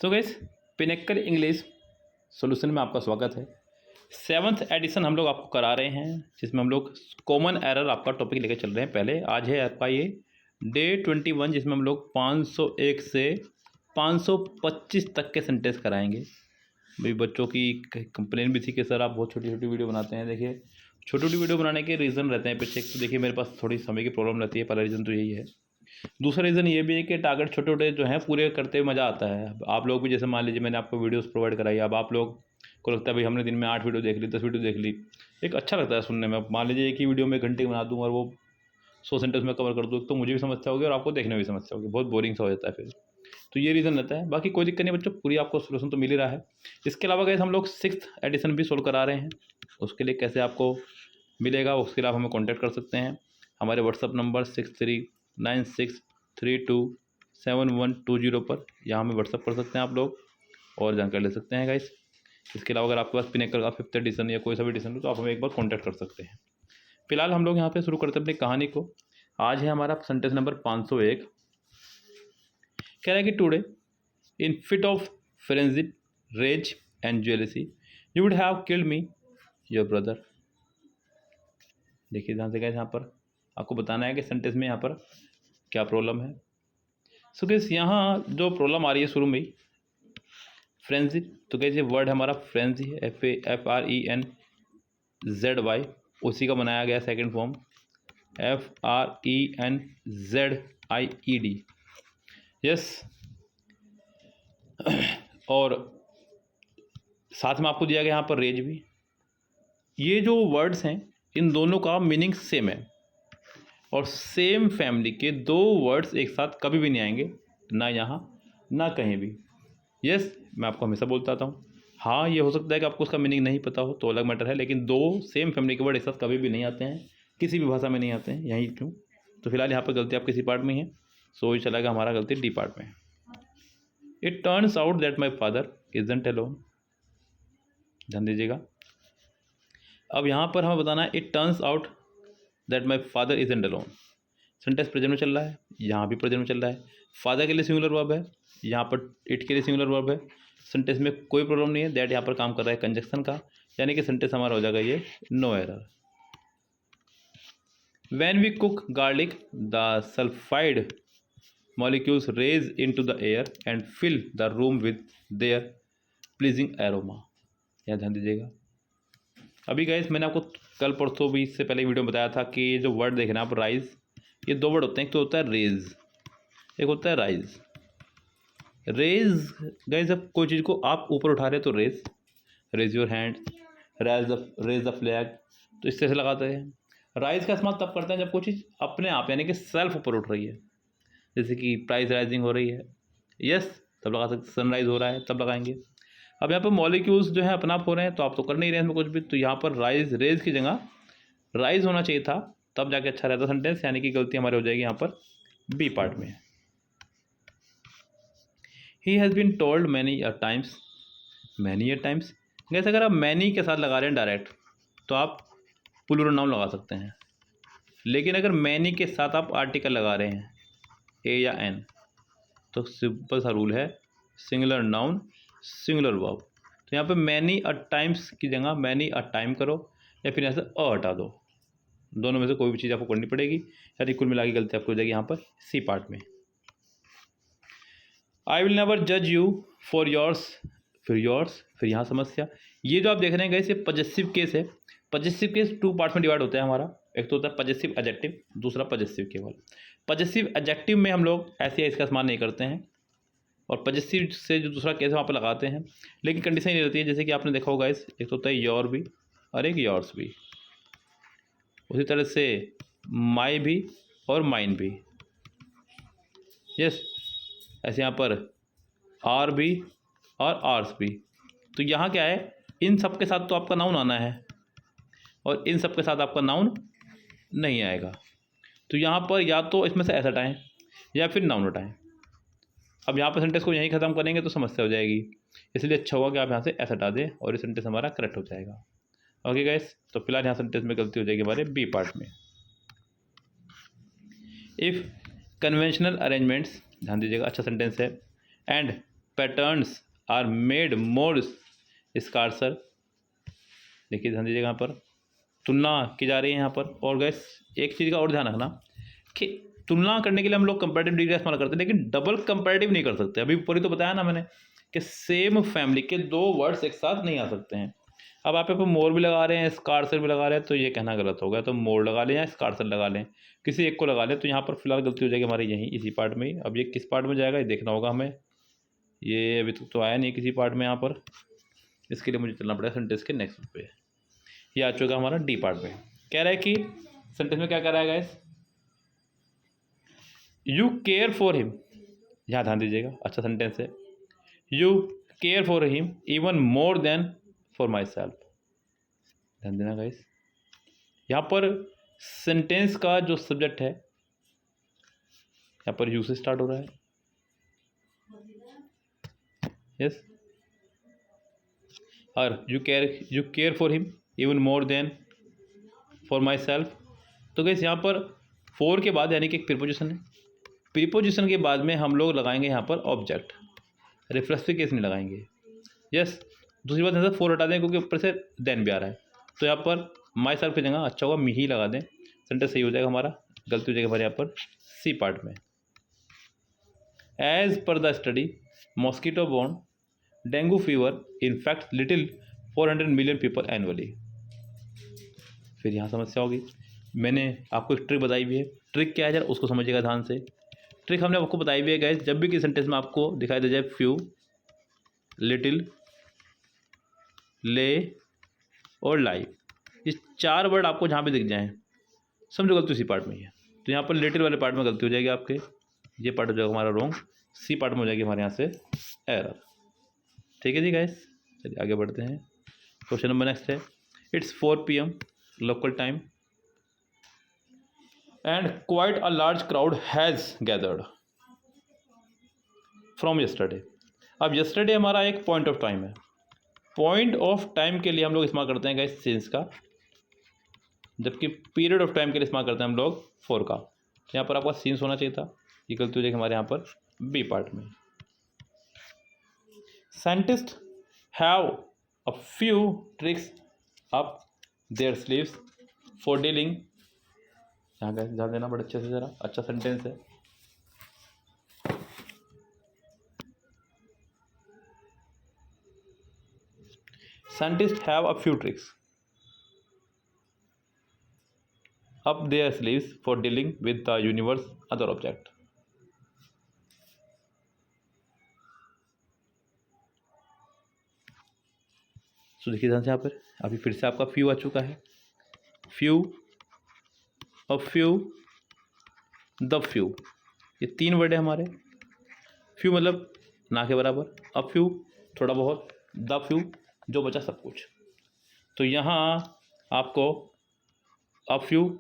So guys, पिनेक्कल English solution में आपका स्वागत है। 7th एडिशन हम लोग आपको करा रहे हैं, जिसमें हम लोग कॉमन एरर आपका टॉपिक लेकर चल रहे हैं। पहले आज है आपका ये डे 21, जिसमें हम लोग 501 से 525 तक के सेंटेंस कराएंगे। भाई बच्चों की कंप्लेन भी थी कि सर आप बहुत छोटी छोटी वीडियो बनाते हैं। देखिए, छोटी छोटी वीडियो बनाने के रीज़न रहते हैं पीछे। तो देखिए, मेरे पास थोड़ी समय की प्रॉब्लम रहती है, पहला रीज़न तो यही है। दूसरा रीज़न ये भी है कि टारगेट छोटे छोटे जो हैं पूरे करते हुए मज़ा आता है। अब आप लोग भी, जैसे मान लीजिए मैंने आपको वीडियोस प्रोवाइड कराई, अब आप लोग को लगता है भाई हमने दिन में 8 वीडियो देख ली, 10 वीडियो देख ली, एक अच्छा लगता है सुनने में। मान लीजिए एक ही वीडियो में 1 घंटे बना दूँ और वो 100 सेंटेंस में कवर कर दूँ, तो मुझे भी समस्या होगी और आपको देखने में भी समस्या होगी, बहुत बोरिंग सा हो जाता है फिर। तो ये रीज़न रहता है। बाकी कोई दिक्कत नहीं बच्चों, पूरी आपको सोल्यूशन तो मिल ही रहा है। इसके अलावा गाइस हम लोग 6th एडिशन भी सोल्व करा रहे हैं। उसके लिए कैसे आपको मिलेगा, उसके लिए आप हमें कॉन्टैक्ट कर सकते हैं। हमारे व्हाट्सअप नंबर 6396327120 पर, यहाँ हमें व्हाट्सअप कर सकते हैं आप लोग और जानकारी ले सकते हैं गाइस। इसके अलावा अगर आपके पास पिनेक्कल का 5th एडिशन या कोई सा भी एडिशन हो तो आप हमें एक बार कॉन्टैक्ट कर सकते हैं। फिलहाल हम लोग यहाँ पे शुरू करते हैं अपनी कहानी को। आज है हमारा सेंटेंस नंबर 501। कह रहा है कि today in fit of frenzy, rage and jealousy you would have killed me your brother. देखिए ध्यान से गाइस, यहाँ पर आपको बताना है कि सेंटेंस में यहाँ पर क्या प्रॉब्लम है। सो गाइस, यहाँ जो प्रॉब्लम आ रही है शुरू में ही फ्रेंजी, तो गाइस ये वर्ड हमारा फ्रेंजी है, FRENZY, उसी का बनाया गया सेकंड फॉर्म FRENZIED। यस, और साथ में आपको दिया गया यहाँ पर रेज भी। ये जो वर्ड्स हैं इन दोनों का मीनिंग सेम है और सेम फैमिली के दो वर्ड्स एक साथ कभी भी नहीं आएंगे, ना यहाँ ना कहीं भी। यस, मैं आपको हमेशा बोलता आता हूँ। हाँ, ये हो सकता है कि आपको उसका मीनिंग नहीं पता हो, तो अलग मैटर है, लेकिन दो सेम फैमिली के वर्ड एक साथ कभी भी नहीं आते हैं, किसी भी भाषा में नहीं आते हैं। यहीं क्यों? तो फिलहाल यहाँ पर गलती आपके सी पार्ट में ही है, सो ये चला गया हमारा गलती डी पार्ट में। It turns out that my father isn't alone. ध्यान दीजिएगा, अब यहाँ पर हमें बताना है it turns out that my father isn't alone. Sentence present में चल रहा है, यहाँ भी प्रेजेंट में चल रहा है। फादर के लिए सिंगुलर वर्ब है, यहाँ पर इट के लिए सिंगुलर वर्ब है। सेंटेंस में कोई प्रॉब्लम नहीं है। दैट यहाँ पर काम कर रहा है कंजक्शन का, यानी कि सेंटेंस हमारा हो जाएगा ये no error. When we cook garlic the sulphide molecules raise into the air and fill the room with their pleasing aroma. यहाँ ध्यान दीजिएगा। अभी गाइस, मैंने आपको कल परसों भी इससे पहले वीडियो में बताया था कि ये जो वर्ड देख रहे हैं आप, राइज, ये दो वर्ड होते हैं। एक तो होता है रेज, एक होता है राइज। रेज गाइस, जब कोई चीज़ को आप ऊपर उठा रहे हैं तो raise, raise your hand, raise the flag, तो इस तरह से लगाते हैं। राइज का इस्तेमाल तब करते हैं जब कोई चीज़ अपने आप यानी कि सेल्फ ऊपर उठ रही है, जैसे कि प्राइस राइजिंग हो रही है, यस, तब लगा सकते। सनराइज हो रहा है तब लगाएंगे। अब यहाँ पर मॉलिक्यूल्स जो है अपना आप हो रहे हैं, तो आप तो कर नहीं रहे हैं इसमें कुछ भी, तो यहाँ पर राइज, रेज की जगह राइज होना चाहिए था, तब जाके अच्छा रहता सेंटेंस, यानी कि गलती हमारी हो जाएगी यहाँ पर बी पार्ट में। He has been told many a times, many a times. जैसे अगर आप मैनी के साथ लगा रहे हैं डायरेक्ट, तो आप प्लूरल नाउन लगा सकते हैं, लेकिन अगर मैनी के साथ आप आर्टिकल लगा रहे हैं ए या एन, तो सिंपल सा रूल है सिंगुलर नाउन सिंगुलर वर्ब। तो यहाँ पे मैनी अ टाइम्स की जगह मैनी अ टाइम करो, या फिर यहाँ से अ हटा दो, दोनों में से कोई भी चीज़ आपको करनी पड़ेगी, यानी कुल मिला के गलती आपको हो जाएगी यहाँ पर सी पार्ट में। आई विल नेवर जज यू फॉर योर्स, फिर यहाँ समस्या। ये जो आप देख रहे हैं गाइस, ये पजेसिव केस है। पजेसिव केस 2 पार्ट में डिवाइड होता है हमारा। एक तो होता है पजेसिव एडजेक्टिव, दूसरा पजेसिव केवल। पजेसिव एडजेक्टिव में हम लोग ऐसे इसका इस्तेमाल नहीं करते हैं, और पजेसिव से जो दूसरा केस है वहाँ पर लगाते हैं, लेकिन कंडीशन ये रहती है, जैसे कि आपने देखा होगा गाइस, एक तो होता है योर भी और एक योर्स भी, उसी तरह से माई भी और माइन भी, यस, ऐसे यहाँ पर आर भी और आर्स भी। तो यहाँ क्या है, इन सब के साथ तो आपका नाउन आना है और इन सब के साथ आपका नाउन नहीं आएगा। तो यहाँ पर या तो इसमें से ऐसा हटाएं या फिर नाउन हटाएं। अब यहाँ पर सेंटेंस को यहीं ख़त्म करेंगे तो समस्या हो जाएगी, इसलिए अच्छा होगा कि आप यहाँ से ऐसा हटा दें और ये सेंटेंस हमारा करेक्ट हो जाएगा। ओके गाइस, तो फिलहाल यहाँ सेंटेंस में गलती हो जाएगी हमारे बी पार्ट में। इफ़ कन्वेंशनल अरेंजमेंट्स, ध्यान दीजिएगा, अच्छा सेंटेंस है, and patterns are made more scarcer. देखिए ध्यान दीजिएगा, यहाँ पर तुलना की जा रही है यहाँ पर। और गैस एक चीज़ का और ध्यान रखना कि तुलना करने के लिए हम लोग कंपैरेटिव डिग्री का इस्तेमाल करते हैं, लेकिन डबल कंपैरेटिव नहीं कर सकते। अभी ऊपर ही तो बताया ना मैंने कि सेम फैमिली के दो वर्ड्स एक साथ नहीं आ सकते हैं। अब आप यहाँ पर मोर भी लगा रहे हैं, स्कार्सर भी लगा रहे हैं, तो ये कहना गलत होगा। तो मोर लगा लें या स्कार्सर लगा लें, किसी एक को लगा लें। तो यहाँ पर फिलहाल गलती हो जाएगी हमारी यहीं इसी पार्ट में ही। अब ये किस पार्ट में जाएगा ये देखना होगा हमें। ये अभी तक तो आया नहीं किसी पार्ट में यहाँ पर, इसके लिए मुझे चलना पड़ेगा सेंटेंस के नेक्स्ट पे। ये आ चुका हमारा डी पार्ट में। कह रहा है कि सेंटेंस में क्या कह रहा है guys, you care for him. यहाँ ध्यान दीजिएगा, अच्छा सेंटेंस है। You care for him even more than for my self. ध्यान देना गाइस, यहाँ पर सेंटेंस का जो सब्जेक्ट है यहाँ पर यू से स्टार्ट हो रहा है। यस, और you care for him even more than for my self. तो गाइस यहाँ पर फॉर के बाद यानी कि एक प्रीपोजिशन है। प्रीपोजिशन के बाद में हम लोग लगाएंगे यहाँ पर ऑब्जेक्ट, रेफरेंस केस नहीं लगाएंगे। यस, दूसरी बात यहाँ से फॉर हटा दें क्योंकि ऊपर से देन भी आ रहा है। तो यहाँ पर माई सेल्फ की जगह अच्छा होगा मी ही लगा दें, सेंटेंस सही हो जाएगा हमारा। गलती हो जाएगी हमारे यहाँ पर सी पार्ट में। As per the study mosquito borne dengue fever infect little 400 million people annually. फिर यहाँ समस्या होगी। मैंने आपको एक ट्रिक बताई हुई है। ट्रिक क्या है जरा उसको समझिएगा ध्यान से। ट्रिक हमने आपको बताई हुई है गाइस, जब भी किसी सेंटेंस में आपको दिखाई दे जाए फ्यू, लिटिल, ले और लाइव, ये चार वर्ड आपको जहाँ पे दिख जाएँ समझो गलती उसी पार्ट में ही है। तो यहाँ पर लिटिल वाले पार्ट में गलती हो जाएगी आपके, ये पार्ट हो जाएगा हमारा रॉन्ग। सी पार्ट में हो जाएगी हमारे यहाँ से एरर। ठीक है जी गाइस, चलिए आगे बढ़ते हैं। क्वेश्चन नंबर नेक्स्ट है, it's 4 PM local time and quite a large crowd has gathered from yesterday. अब यस्टरडे हमारा एक पॉइंट ऑफ टाइम है। पॉइंट ऑफ टाइम के लिए हम लोग इस्तेमाल करते हैं गाइस सिंस का, जबकि पीरियड ऑफ टाइम के लिए इस्तेमाल करते हैं हम लोग फॉर का। यहाँ पर आपका सिंस होना चाहिए था, ये गलती हो जाएगी हमारे यहाँ पर बी पार्ट में। Scientist have a few tricks up their sleeves for dealing. यहाँ का ध्यान देना बड़ा अच्छे से, जरा अच्छा सेंटेंस है। Scientist have a few tricks up their sleeves for dealing with the universe other object। सो देखिए ध्यान से यहाँ पर अभी फिर से आपका फ्यू आ चुका है। Few, a few, the few, ये तीन वर्ड है हमारे। फ्यू मतलब ना के बराबर, अ फ्यू थोड़ा बहुत, द फ्यू जो बचा सब कुछ। तो यहाँ आपको a few,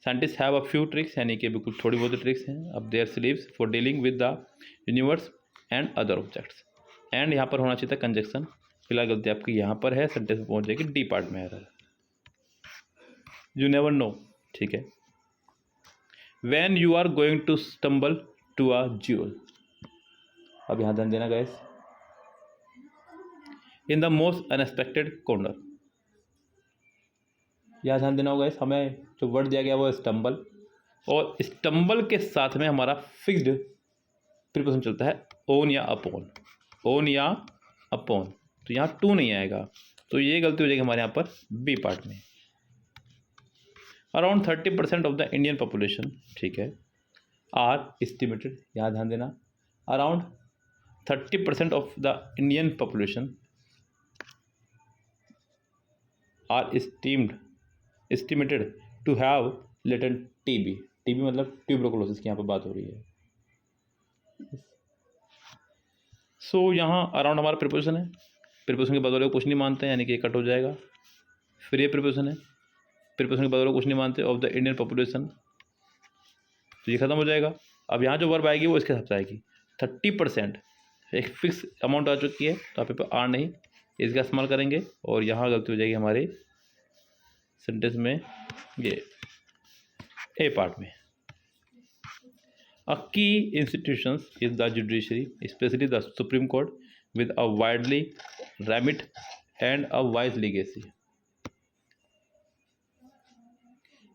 scientist have a few tricks यानी कि बिल्कुल थोड़ी बहुत ट्रिक्स हैं अब their sleeves for dealing with the universe and other objects. And यहाँ पर होना चाहिए था कंजक्शन, फिलहाल गलती आपकी यहाँ पर है, सेंटेंस में पहुँच जाएगी डी पार्ट में एरर। यू नेवर नो, ठीक है। When you are going to stumble to a jewel. अब यहाँ ध्यान देना guys, in the most unexpected corner. यहाँ ध्यान देना होगा गाइस, हमें जो वर्ड दिया गया वो स्टम्बल, और स्टम्बल के साथ में हमारा फिक्स्ड प्रीपोजिशन चलता है ओन या अपॉन, ओन या अपॉन। तो यहाँ टू नहीं आएगा, तो ये गलती हो जाएगी हमारे यहाँ पर बी पार्ट में। Around 30% of the Indian population, ठीक है, आर एस्टिमेटेड, यहाँ ध्यान देना, around 30% of the Indian population are estimated to have latent TB. TB मतलब ट्यूबरकुलोसिस की यहाँ पर बात हो रही है। सो यहाँ अराउंड हमारा प्रीपोजिशन है, प्रीपोजिशन के बाद वाले को कुछ नहीं मानते हैं यानी कि कट हो जाएगा। फिर ये प्रीपोजिशन है, प्रीपोजिशन के बाद वाले को कुछ नहीं मानते, ऑफ द इंडियन पॉपुलेशन, तो ये खत्म हो जाएगा। अब यहाँ जो वर्ब आएगी वो इसके हिसाब से आएगी। 30% एक फिक्स अमाउंट आ चुकी है, तो आप पे आर नहीं, इसका इस्तेमाल करेंगे। और यहाँ गलती हो जाएगी हमारे सेंटेंस में ये ए पार्ट में। A key institution is the judiciary, especially the Supreme Court, with a widely remit and a wise legacy.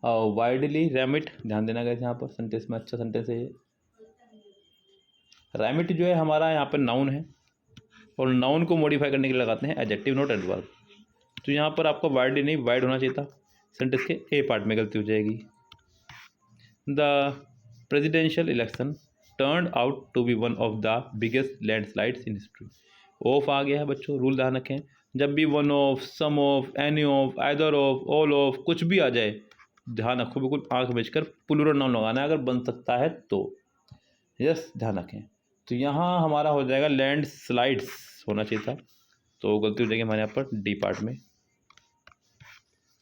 Widely remit, ध्यान देना गाइस, यहाँ पर सेंटेंस में अच्छा सेंटेंस है ये। रेमिट जो है हमारा यहाँ पर नाउन है, और नाउन को मॉडिफाई करने के लिए लगाते हैं एडजेक्टिव नॉट एडवर्ब। तो यहाँ पर आपको वाइडली नहीं वाइड होना चाहिए था, सेंटेंस के ए पार्ट में गलती हो जाएगी। The presidential election turn out to be one of the biggest landslides in history. Of आ गया है बच्चों, रूल ध्यान रखें, जब भी one of, some of, any of, either of, all of, कुछ भी आ जाए, ध्यान रखो, बिल्कुल आंख बेचकर प्लूरल नाउन लगाना है अगर बन सकता है तो। यस, ध्यान रखें। तो यहाँ हमारा हो जाएगा लैंड स्लाइड्स होना चाहिए था, तो गलती हो जाएगी हमारे यहाँ पर डी पार्ट में।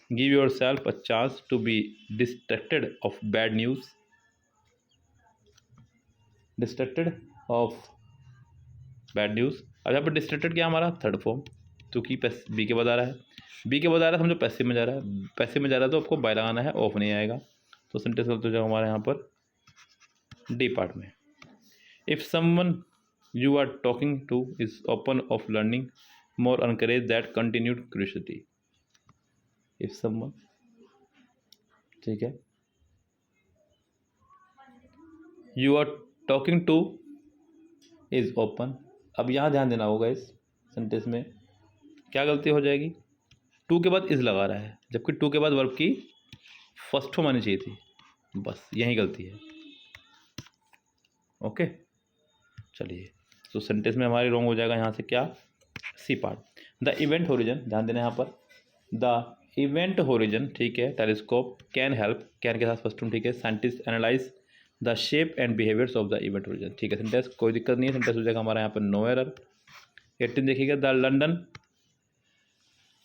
Give yourself a chance to be distracted of bad news. Distracted of bad news. अब यहाँ पर डिस्ट्रैक्टेड क्या हमारा थर्ड फॉर्म, क्योंकि बी के बाद आ रहा है, बी के बाद आ रहा है, समझो पैसिव में जा रहा है, पैसिव में जा रहा है तो आपको बाय लगाना है, ऑफ नहीं आएगा, तो सेंटेंस गलत हो जाएगा हमारे यहाँ पर डी पार्ट में। If someone you are talking to is open of learning more encourage that continued curiosity. If someone, ठीक है, you are talking to is open. अब यहाँ ध्यान देना होगा, इस सेंटेंस में क्या गलती हो जाएगी, टू के बाद इज लगा रहा है, जबकि टू के बाद वर्ब की फर्स्ट फॉर्म आनी चाहिए थी, बस यही गलती है। ओके, चलिए, तो सेंटेंस में हमारी रॉन्ग हो जाएगा यहाँ से क्या, C part. The event horizon, ध्यान देना यहाँ पर, द इवेंट होरिजन, ठीक है, टेलीस्कोप कैन हेल्प, कैन के साथ फर्स्ट टर्म, ठीक है, scientist analyse the shape and behaviours of the event horizon, ठीक है, सेंटेंस कोई दिक्कत नहीं है, सेंटेंस हो जाएगा हमारा यहाँ पर नो एरर। 18 देखिएगा, the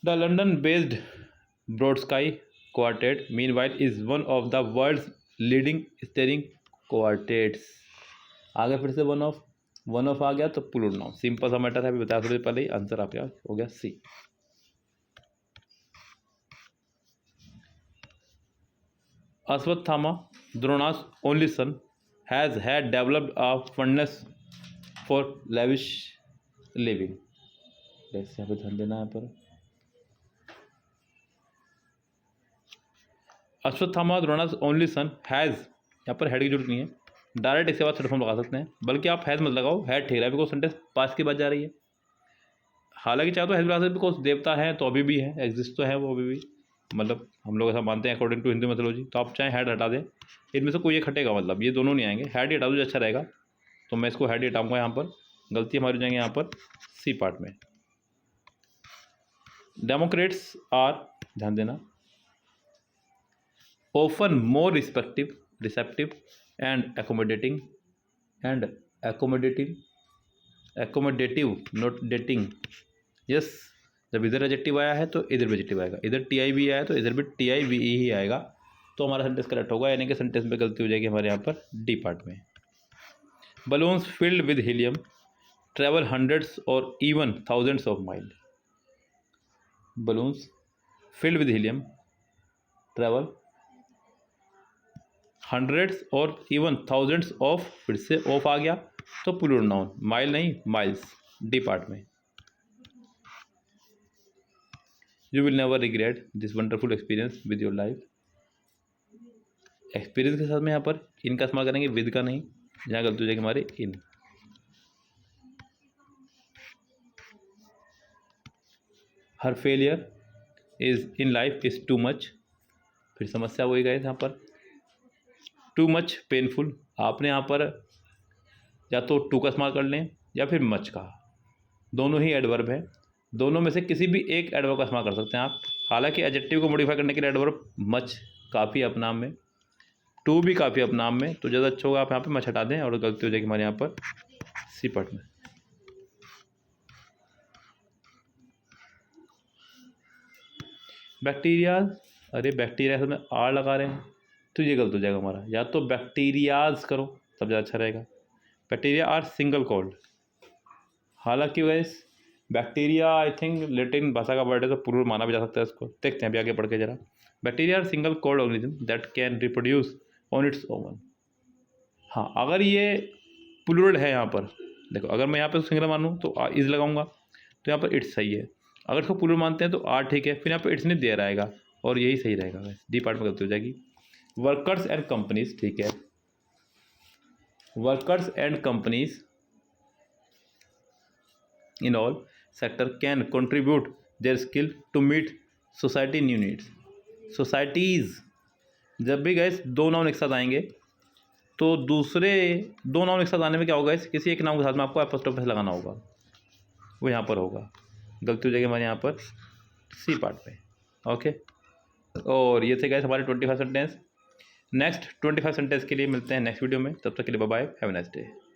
London based Brodsky Quartet meanwhile is one of the world's leading string quartets. आ गया फिर से वन ऑफ आ गया तो प्लूरल नाउन, सिंपल सा मैटर है, अभी बताया थोड़ी देर पहले ही, आंसर आपका हो गया C. Ashwatthama, Drona's only son, has had developed a fondness for lavish living. यहाँ पे ध्यान देना है पर, Ashwatthama Drona's only son has, यहाँ पर हेड की जरूरत नहीं है, डायरेक्ट इसके बाद थर्ड फॉर्म लगा सकते हैं, बल्कि आप हैज़ मत लगाओ, हैड ठीक है, बिकॉज सेंटेंस पास की बात जा रही है। हालांकि चाहे तो हैज़ लगा सकते, बिकॉज देवता है तो अभी भी है, एग्जिस्ट तो है वो अभी भी, मतलब हम लोग ऐसा मानते हैं अकॉर्डिंग टू हिंदू मैथोलॉजी। तो आप चाहे हैड हटा दें, इनमें से कोई एक हटेगा, मतलब ये दोनों नहीं आएंगे, हैड ही हटा दो जो अच्छा रहेगा, तो मैं इसको हैड ही हटाऊँगा यहाँ पर, गलती हमारी हो जाएंगे यहाँ पर सी पार्ट में। डेमोक्रेट्स आर, ध्यान देना, often more receptive and accommodative, not dating। Yes, जब इधर एडजेक्टिव आया है तो इधर भी एडजेक्टिव आएगा, इधर टी आई भी आया है तो इधर भी टी आई वी ही आएगा, तो हमारा सेंटेंस करेक्ट होगा, यानी कि सेंटेंस में गलती हो जाएगी हमारे यहाँ पर डी पार्ट में। Balloons filled with helium travel hundreds or even thousands of mile. Balloons filled with helium travel hundreds or even thousands of, फिर से ऑफ आ गया तो प्लूरल नाउन, माइल नहीं माइल्स, डी पार्ट में। You will never regret this wonderful experience with your life. Experience के साथ में यहाँ पर इनका इस्तेमाल करेंगे, विद का नहीं, यहाँ गलती हो जाएगी हमारे इन। Her failure is in life is too much, फिर समस्या वही गए यहाँ पर, टू मच पेनफुल, आपने यहाँ पर या तो टू का इस्तेमाल कर लें या फिर मच का, दोनों ही एडवर्ब है, दोनों में से किसी भी एक एडवर्ब का इस्तेमाल कर सकते हैं आप। हालांकि एडजेक्टिव को मॉडिफाई करने के लिए एडवर्ब मच काफ़ी अपने नाम में, टू भी काफ़ी अपने नाम में, तो ज़्यादा अच्छा होगा आप यहाँ पर मच हटा दें और गलती हो जाएगी हमारे यहाँ पर सी पार्ट में। बैक्टीरिया, अरे बैक्टीरिया में आर लगा रहे हैं तो ये गलत हो जाएगा हमारा, या तो बैक्टीरियाज करो तब ज़्यादा अच्छा रहेगा। बैक्टीरिया आर सिंगल कॉल्ड, हालांकि वैसे बैक्टीरिया आई थिंक लैटिन भाषा का वर्ड है तो प्लूरल माना भी जा सकता है इसको, देखते हैं अभी आगे पढ़ के जरा। Bacteria are single called organism that can reproduce on its own. हाँ, अगर ये प्लूरल है यहाँ पर, देखो अगर मैं यहाँ पर सिंगुलर मानूँ तो इज लगाऊंगा, तो यहाँ पर इट्स सही है। अगर इसको प्लूरल मानते हैं तो आर ठीक है, फिर यहाँ पर इट्स नहीं दिया रहेगा और यही सही रहेगा। बस डी पार्ट में गलती हो जाएगी। वर्कर्स एंड कंपनीज, ठीक है, workers and companies in all sector can contribute their skill to meet society new needs. Societies, जब भी गैस दो नाउन एक साथ आएंगे तो दूसरे दो नाउन एक साथ आने में क्या होगा, किसी एक नाउन के साथ में आपको एपोस्ट्रोफी लगाना होगा, वो यहाँ पर होगा। गलती हो जाएगी हमारे यहाँ पर सी पार्ट पे। ओके, और ये थे गैस हमारे 25 सेंटेंस। नेक्स्ट 25 सेंटेंस के लिए मिलते हैं नेक्स्ट वीडियो में, तब तक के लिए bye bye, have a nice day.